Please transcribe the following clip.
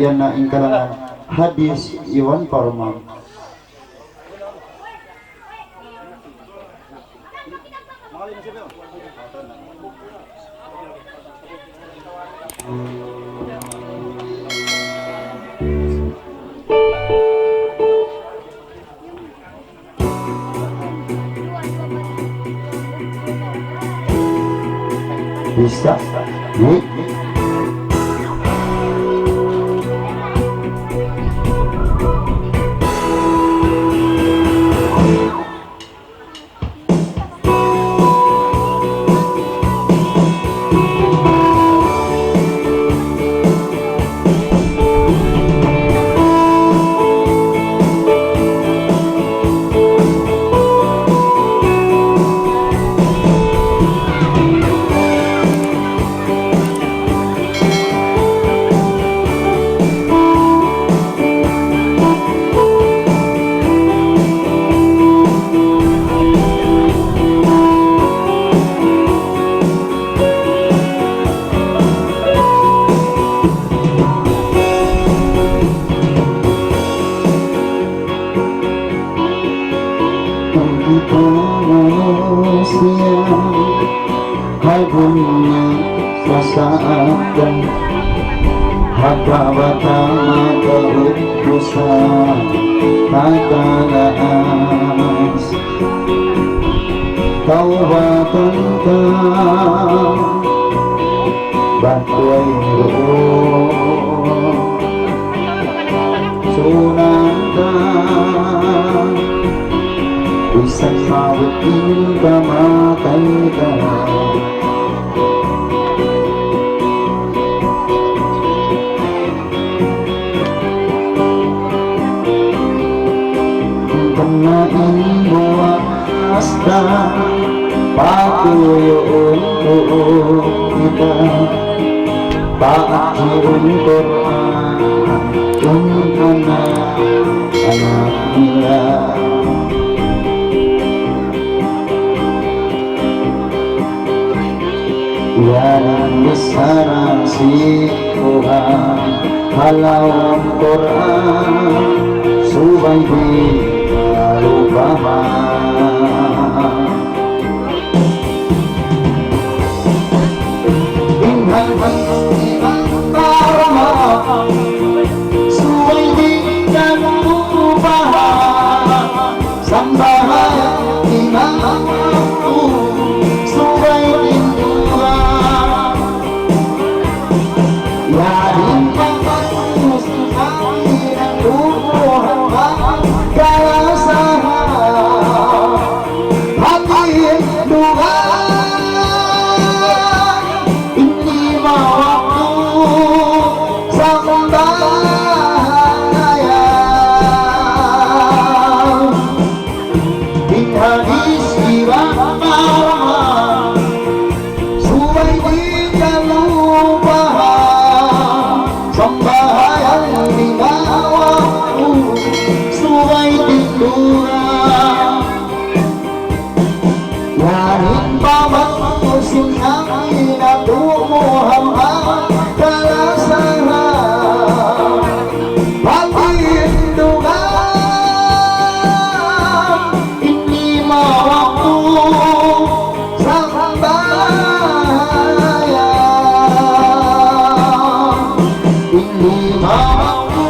ayana ing kalangan hadis Iwan Parman. Bisa manusia hagunya perasaan haka batama keutusan takalas taubatun kau batuai sunantan bisa mabutin kamataykan kenain muasta patuyun kita pakiun Quran anak nila yang besar si Tuhan halau Quran subaidi lupahan inhal barma subaidi lupahan sambahaya imamku subaidi ini mamaku